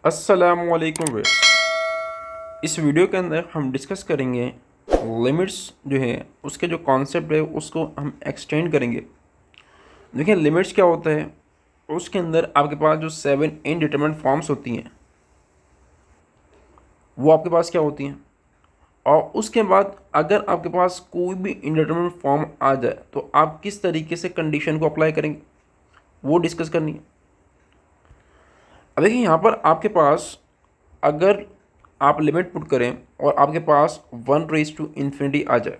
अस्सलामुअलैकुम व्यूअर्स। इस वीडियो के अंदर हम डिस्कस करेंगे लिमिट्स जो है उसके जो कॉन्सेप्ट है उसको हम एक्सटेंड करेंगे। देखिए लिमिट्स क्या होता है, उसके अंदर आपके पास जो 7 इनडिटरमिनेट फॉर्म्स होती हैं वो आपके पास क्या होती हैं, और उसके बाद अगर आपके पास कोई भी इनडिटरमिनेट फॉर्म आ जाए तो आप किस तरीके से कंडीशन को अप्लाई करेंगे वो डिस्कस करनी है। अब देखिए यहाँ पर आपके पास अगर आप लिमिट पुट करें और आपके पास 1 रेज़ टू इन्फिनिटी आ जाए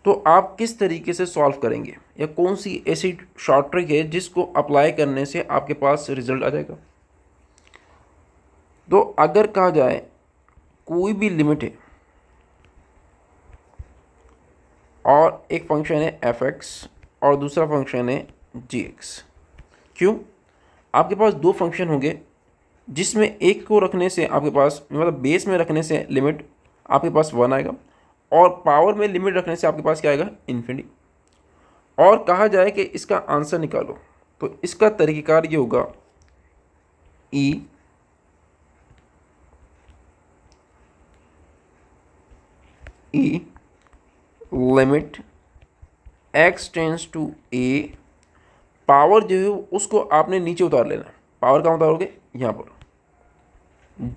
तो आप किस तरीके से सॉल्व करेंगे, या कौन सी ऐसी शॉर्ट ट्रिक है जिसको अप्लाई करने से आपके पास रिजल्ट आ जाएगा। तो अगर कहा जाए कोई भी लिमिट है और एक फंक्शन है f(x) और दूसरा फंक्शन है g(x), क्यों आपके पास दो फंक्शन होंगे जिसमें एक को रखने से आपके पास मतलब बेस में रखने से लिमिट आपके पास 1 आएगा और पावर में लिमिट रखने से आपके पास क्या आएगा, इन्फिनिटी। और कहा जाए कि इसका आंसर निकालो तो इसका तरीक़ाकार ये होगा e limit x tends to a, power जो है उसको आपने नीचे उतार लेना है। पावर कहाँ उतारोगे, यहाँ पर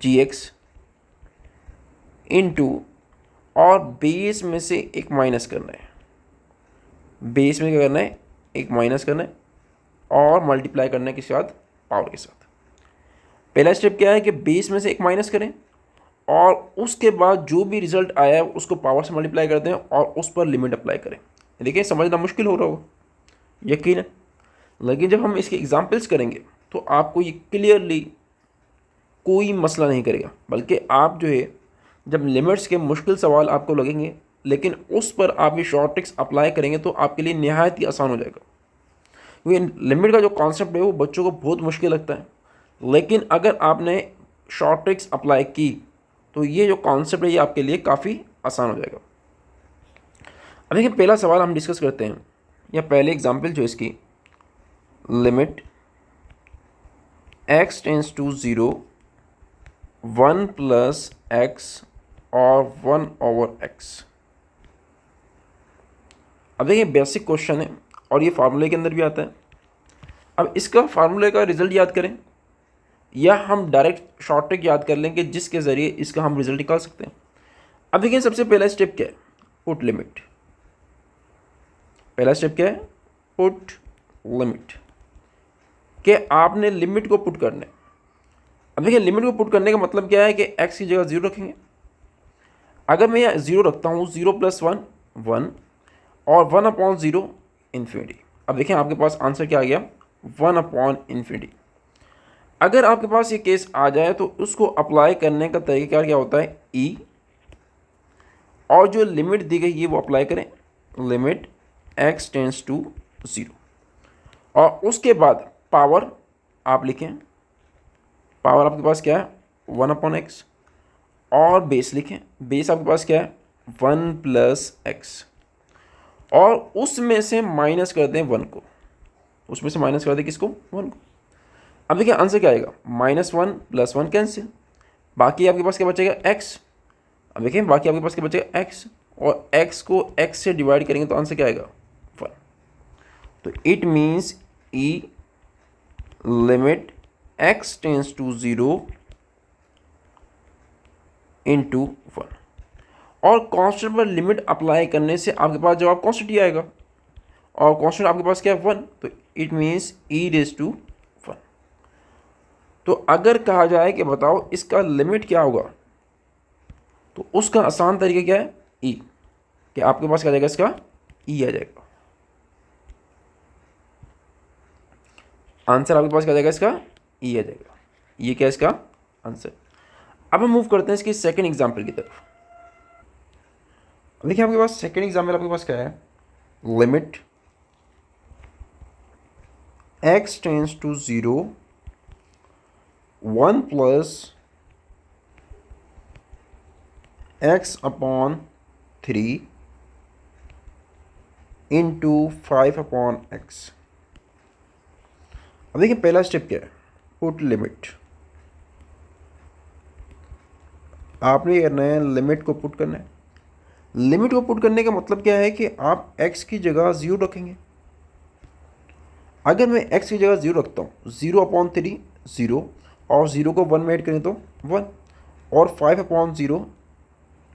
gx इनटू, और बेस में से एक माइनस करना है, बेस में क्या करना है, एक माइनस करना है और मल्टीप्लाई करना है किसके साथ, पावर के साथ। पहला स्टेप क्या है कि बेस में से एक माइनस करें और उसके बाद जो भी रिजल्ट आया है उसको पावर से मल्टीप्लाई कर दें और उस पर लिमिट अप्लाई करें। देखिए समझना मुश्किल हो रहा होगा, यकीन है, लेकिन जब हम इसके एग्जाम्पल्स करेंगे तो आपको ये क्लियरली कोई मसला नहीं करेगा, बल्कि आप जो है जब लिमिट्स के मुश्किल सवाल आपको लगेंगे लेकिन उस पर आप ये शॉर्ट ट्रिक्स अप्लाई करेंगे तो आपके लिए नहायत ही आसान हो जाएगा। क्योंकि लिमिट का जो कॉन्सेप्ट है वो बच्चों को बहुत मुश्किल लगता है, लेकिन अगर आपने शॉर्ट ट्रिक्स अप्लाई की तो ये जो कॉन्सेप्ट है ये आपके लिए काफ़ी आसान हो जाएगा। अब देखिए पहला सवाल हम डिस्कस करते हैं, या पहले एग्जांपल जो इसकी, limit x tends to 0 1 plus x और 1/x। अब देखिए बेसिक क्वेश्चन है और ये फार्मूले के अंदर भी आता है। अब इसका फार्मूले का रिजल्ट याद करें या हम डायरेक्ट शॉर्ट ट्रिक याद कर लें कि जिसके ज़रिए इसका हम रिजल्ट निकाल सकते हैं। अब देखिए सबसे पहला स्टेप क्या है, पुट लिमिट। पहला स्टेप क्या है, पुट लिमिट, कि आपने लिमिट को पुट करना है। अब देखिए लिमिट को पुट करने का मतलब क्या है कि x की जगह 0 रखेंगे। अगर मैं यहाँ 0 रखता हूँ, 0 + 1 1 और 1/0 इन्फिनिटी। अब देखिए आपके पास आंसर क्या आ गया, 1/∞। अगर आपके पास ये केस आ जाए तो उसको अप्लाई करने का तरीका क्या होता है, ई, और जो लिमिट दी गई है वो अप्लाई करें, लिमिट x टेंस टू 0, और उसके बाद पावर आप लिखें, पावर आपके पास क्या है 1/x, और बेस लिखें, बेस आपके पास क्या है 1 + x, और उसमें से माइनस कर दें 1 को, उसमें से माइनस कर दें किसको, 1 को। अब देखिए आंसर क्या आएगा, -1 + 1 कैंसिल, बाकी आपके पास क्या बचेगा, x। अब देखिए बाकी आपके पास क्या बचेगा, x, और x को x से डिवाइड करेंगे तो आंसर क्या आएगा, 1। तो it means e limit x tends to 0 into 1, और कॉन्स्टेंट पर लिमिट अप्लाई करने से आपके पास जवाब कॉन्स्टेंट ही आएगा, और कॉन्स्टेंट आपके पास क्या है 1, तो इट मीन्स e⁻1। तो अगर कहा जाए कि बताओ इसका लिमिट क्या होगा, तो उसका आसान तरीका क्या है, ई, कि आपके पास क्या जाएगा, इसका ई आ जाएगा। आंसर आपके पास क्या जाएगा, इसका ई आ जाएगा। ये क्या है इसका आंसर। अब हम मूव करते हैं इसकी सेकंड एग्जांपल की तरफ। देखिए आपके पास सेकंड एग्जांपल आपके पास क्या है, limit x tends to 0 1 + x/3 into 5/x। अब देखिए पहला स्टेप क्या है, पुट लिमिट। आपने ये करना है, लिमिट को पुट करना है। लिमिट को पुट करने का मतलब क्या है कि आप x की जगह 0 रखेंगे। अगर मैं x की जगह 0 रखता हूँ, 0/3 0, और 0 को 1 में ऐड करें तो 1, और 5/0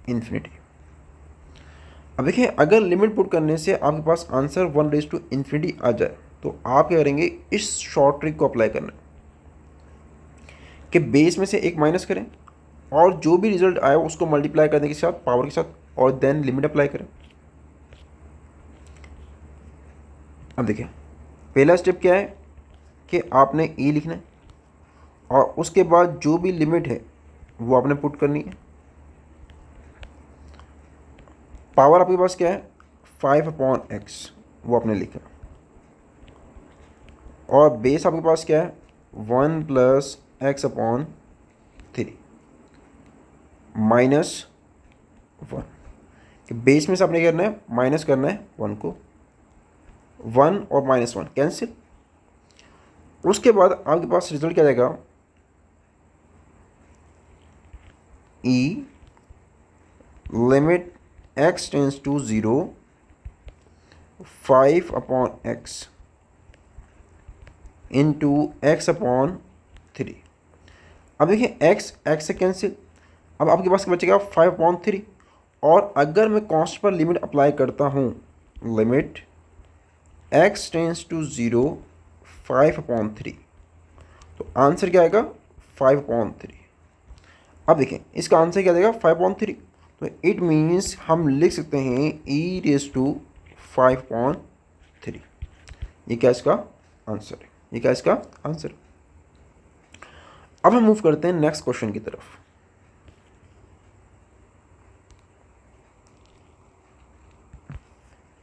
इन्फिनिटी। अब देखिए, अगर लिमिट पुट करने से आपके पास आंसर 1/∞ आ जाए तो आप क्या करेंगे, इस शॉर्ट ट्रिक को अप्लाई करना है कि बेस में से एक माइनस करें और जो भी रिजल्ट आए उसको मल्टीप्लाई करने के साथ, पावर के साथ, और देन लिमिट अप्लाई करें। अब देखिए, पहला स्टेप क्या है कि आपने ई लिखना है और उसके बाद जो भी लिमिट है वो आपने पुट करनी है। पावर आपके पास क्या है, 5/x, वो आपने लिखा। और बेस आपके पास क्या है, 1 + x/3 -1। कि बेस में से आपने क्या करना है, माइनस करना है 1 को, 1 और -1 कैंसिल। उसके बाद आपके पास रिजल्ट क्या जाएगा, e limit x tends to 0 5/x into x/3। अब देखिए, x से कैंसिल, अब आपके पास क्या बचेगा, 5/3। और अगर मैं कॉस्ट पर लिमिट अप्लाई करता हूँ, लिमिट x टेंस टू 0 5/3, तो आंसर क्या आएगा, 5/3। अब देखें, इसका आंसर क्या देगा, 5/3। तो इट मीन्स हम लिख सकते हैं e⁻5/3। ये क्या इसका आंसर है, ये क्या इसका आंसर है। अब हम मूव करते हैं नेक्स्ट क्वेश्चन की तरफ।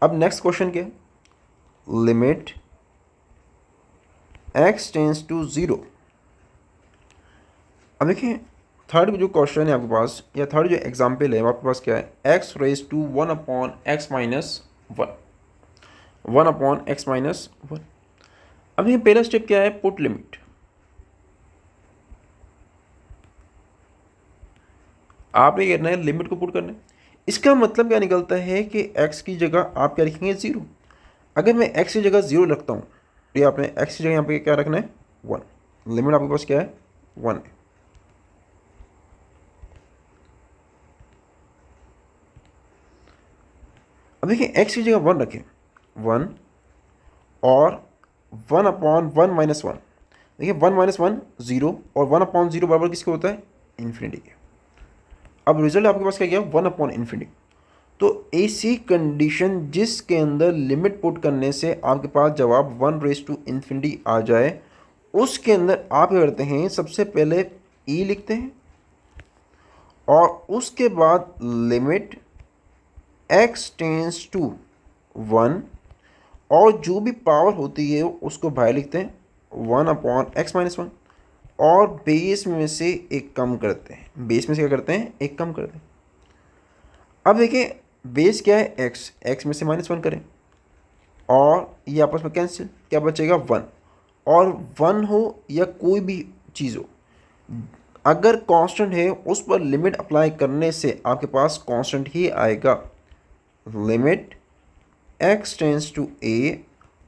अब नेक्स्ट क्वेश्चन क्या है, लिमिट x टेंस टू 0। अब देखिए, थर्ड जो क्वेश्चन है आपके पास, या थर्ड जो एग्जाम्पल है आपके पास क्या है, x raise to 1/x - 1, 1/x - 1। अब ये पहला स्टेप क्या है, पुट लिमिट। आपने करना है, लिमिट को पुट करना है। इसका मतलब क्या निकलता है कि x की जगह आप क्या लिखेंगे, 0। अगर मैं x की जगह 0 रखता हूँ तो ये आपने x की जगह यहाँ पे क्या रखना है, 1। लिमिट आपके पास क्या है, 1 है। अब देखिए, x की जगह 1 रखें, 1, और 1/1 - 1। देखिए, 1 - 1 0, और 1/0 बराबर किसके होता है, इन्फिनिटी के। अब रिजल्ट आपके पास क्या गया, 1/∞। तो ऐसी कंडीशन जिसके अंदर लिमिट पुट करने से आपके पास जवाब 1/∞ आ जाए, उसके अंदर आप क्या करते हैं, सबसे पहले ई लिखते हैं और उसके बाद लिमिट x टेंस टू 1, और जो भी पावर होती है उसको बाहर लिखते हैं, 1/x - 1, और बेस में से एक कम करते हैं। बेस में से क्या करते हैं, एक कम करते हैं। अब देखिए, बेस क्या है, x में से -1 करें, और ये आपस में कैंसिल, क्या बचेगा, 1। और 1 हो या कोई भी चीज़ हो, अगर कांस्टेंट है उस पर लिमिट अप्लाई करने से आपके पास कांस्टेंट ही आएगा। Limit x tends to a,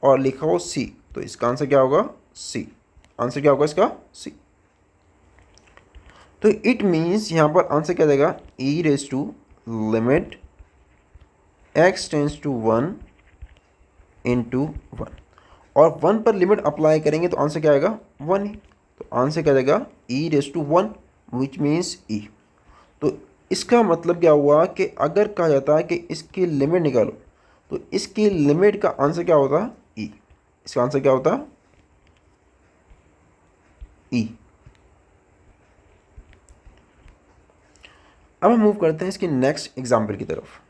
और लिखा हो c, तो इसका आंसर क्या होगा, c। आंसर क्या होगा इसका, c। तो इट मीन्स यहाँ पर आंसर क्या देगा, e⁻ limit x tends to 1 into 1, और 1 पर लिमिट अप्लाई करेंगे तो आंसर क्या आएगा, 1 ही। तो आंसर क्या देगा, e⁻1, विच मीन्स e। तो इसका मतलब क्या हुआ कि अगर कहा जाता है कि इसकी लिमिट निकालो, तो इसकी लिमिट का आंसर क्या होता, e। इसका आंसर क्या होता, e। अब हम मूव करते हैं इसकी नेक्स्ट एग्जाम्पल की तरफ।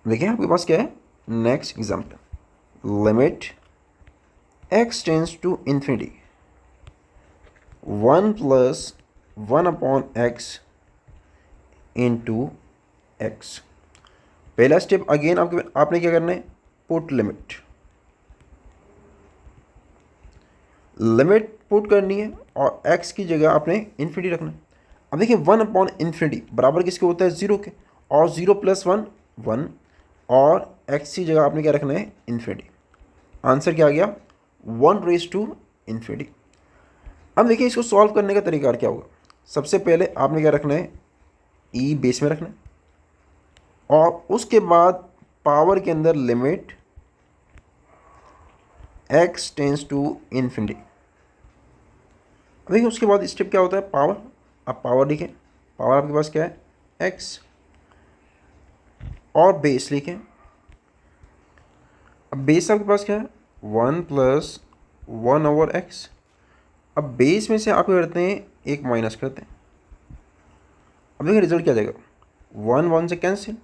देखिए, आपके पास क्या है, next example, limit x tends to infinity 1 + 1/x into x। पहला स्टेप अगेन आपने क्या करना है, पुट लिमिट। लिमिट पुट करनी है और x की जगह आपने इन्फिनिटी रखना है। अब देखिए 1/इन्फिनिटी बराबर किसके होता है, 0 के, और 0 + 1 1, और x की जगह आपने क्या रखना है, इन्फिनिटी। आंसर क्या आ गया, 1/इन्फिनिटी। अब देखिए इसको सॉल्व करने का तरीका क्या होगा। सबसे पहले आपने क्या रखना है, e बेस में रखना है, और उसके बाद पावर के अंदर limit x tends to infinity. देखिए उसके बाद स्टेप क्या होता है, पावर। अब पावर लिखें, पावर आपके पास क्या है, x, और बेस लिखें। अब बेस आपके पास क्या है, 1 + 1/x। अब बेस में से आप क्या करते हैं, एक माइनस करते हैं। अब देखिए रिजल्ट क्या जाएगा, 1 1 से कैंसिल,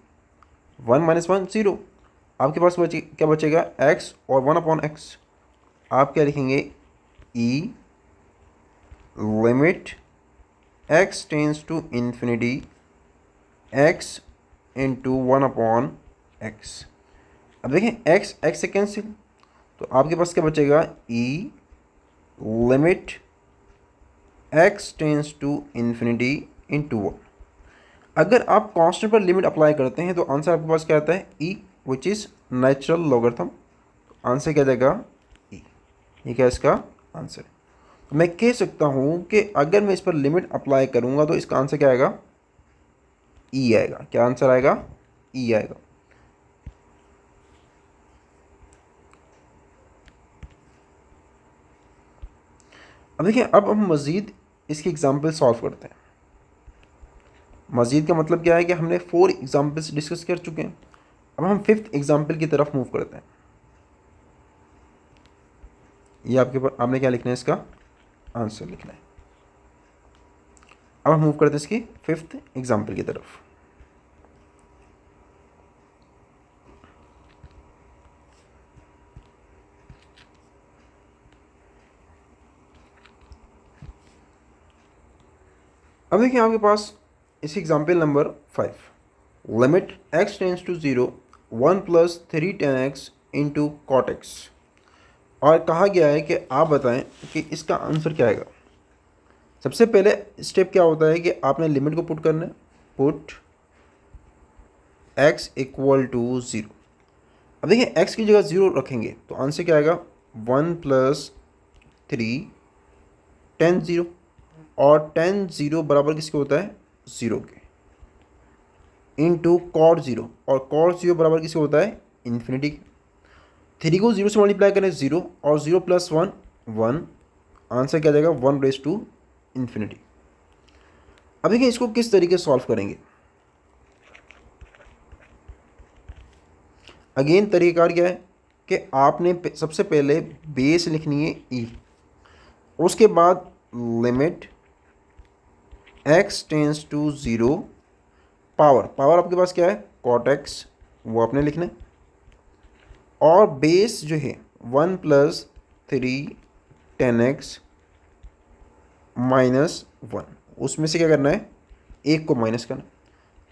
1 - 1 0। आपके पास क्या बचेगा, x और 1/x। आप क्या लिखेंगे, e limit x tends to infinity x into 1/x। अब देखें x से कैंसिल, तो आपके पास क्या बचेगा, e limit x tends to infinity into 1। अगर आप कांस्टेंट पर लिमिट अप्लाई करते हैं तो आंसर आपके पास क्या आता है, e which is natural logarithm. Answer क्या जाएगा, e। ये क्या इसका आंसर है। तो मैं कह सकता हूँ कि अगर मैं इस पर लिमिट अप्लाई करूँगा तो इसका आंसर क्या आएगा, ई आएगा। क्या आंसर आएगा, ई आएगा। अब देखिए, अब हम मज़ीद इसकी एग्जाम्पल सॉल्व करते हैं। मज़ीद का मतलब क्या है कि हमने 4 एग्जाम्पल्स डिस्कस कर चुके हैं। अब हम 5th एग्जाम्पल की तरफ मूव करते हैं। ये आपने क्या लिखना है, इसका आंसर लिखना है। अब हम मूव करते हैं इसकी 5th एग्जाम्पल की तरफ। अब देखिए आपके पास इस example number 5, limit x tends to 0 1 + 3 tan x into cot x। और कहा गया है कि आप बताएं कि इसका आंसर क्या आएगा। सबसे पहले स्टेप क्या होता है कि आपने लिमिट को पुट करना है, पुट x = 0। अब देखिए x की जगह 0 रखेंगे तो आंसर क्या आएगा, 1 + 3 tan 0, और tan 0 बराबर किसके होता है, 0 के, इंटू cot 0, और cot 0 बराबर किसके होता है, इन्फिनिटी के। 3 को 0 से मल्टीप्लाई करें 0, और 0 + 1 1। आंसर क्या जाएगा, 1/इन्फिनिटी। अब देखिए इसको किस तरीके से सॉल्व करेंगे। अगेन तरीक़ाकार क्या है कि आपने सबसे पहले बेस लिखनी है e, उसके बाद limit x tends to 0, power आपके पास क्या है, cot x, वो आपने लिखना है, और बेस जो है 1 + 3 tan x -1, उसमें से क्या करना है, एक को माइनस करना।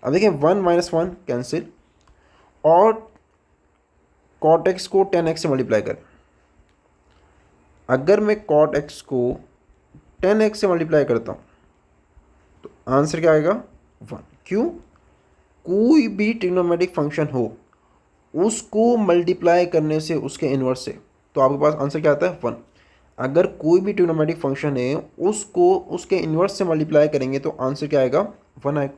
अब देखिए 1 - 1 कैंसिल, और cot x को tan x से मल्टीप्लाई करें। अगर मैं cot x को tan x से मल्टीप्लाई करता हूँ तो आंसर क्या आएगा, 1। क्यों, कोई भी ट्रिग्नोमेट्रिक फंक्शन हो उसको मल्टीप्लाई करने से उसके इन्वर्स से, तो आपके पास आंसर क्या आता है, 1। अगर कोई भी ट्रिग्नोमेट्रिक फंक्शन है उसको उसके इन्वर्स से मल्टीप्लाई करेंगे तो आंसर क्या आएगा, 1 आएगा।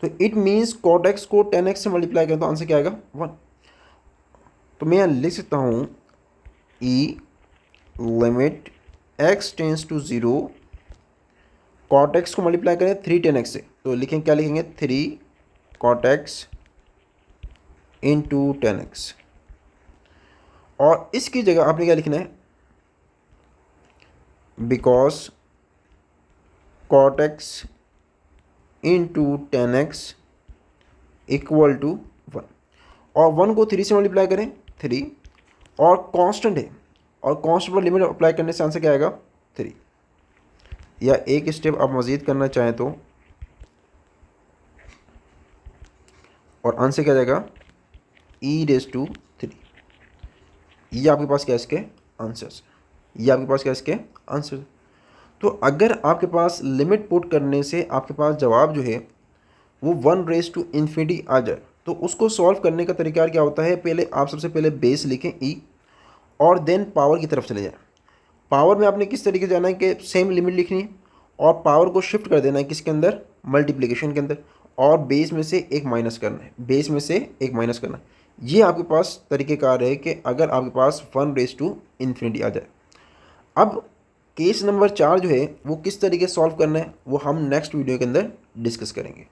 तो इट मीन्स cot x को tan x से मल्टीप्लाई करें तो आंसर क्या आएगा, 1। तो मैं यहाँ लिख सकता हूँ e limit x tends to 0, cot x को मल्टीप्लाई करें 3 tan x से, तो लिखें, क्या लिखेंगे, 3 cot x into tan x। और इसकी जगह आपने क्या लिखना है, because cot x into tan x = 1, और 1 को 3 से मल्टीप्लाई करें 3, और कांस्टेंट है, और कांस्टेंट पर लिमिट अप्लाई करने से आंसर क्या आएगा, 3। या एक स्टेप आप मज़ीद करना चाहें तो, और आंसर क्या जाएगा, e⁻³ ये आपके पास क्या इसके आंसर्स। ये आपके पास क्या इसके आंसर। तो अगर आपके पास लिमिट पुट करने से आपके पास जवाब जो है वो 1∞ आ जाए, तो उसको सॉल्व करने का तरीका क्या होता है, पहले आप सबसे पहले बेस लिखें ई और देन पावर की तरफ चले जाएं। पावर में आपने किस तरीके से जाना है कि सेम लिमिट लिखनी है और पावर को शिफ्ट कर देना है किसके अंदर, मल्टीप्लिकेशन के अंदर, और बेस में से एक माइनस करना है, बेस में से एक माइनस करना है। ये आपके पास तरीक़ेकार है कि अगर आपके पास 1∞ आ जाए। अब केस नंबर 4 जो है वो किस तरीके से सॉल्व करना है वो हम नेक्स्ट वीडियो के अंदर डिस्कस करेंगे।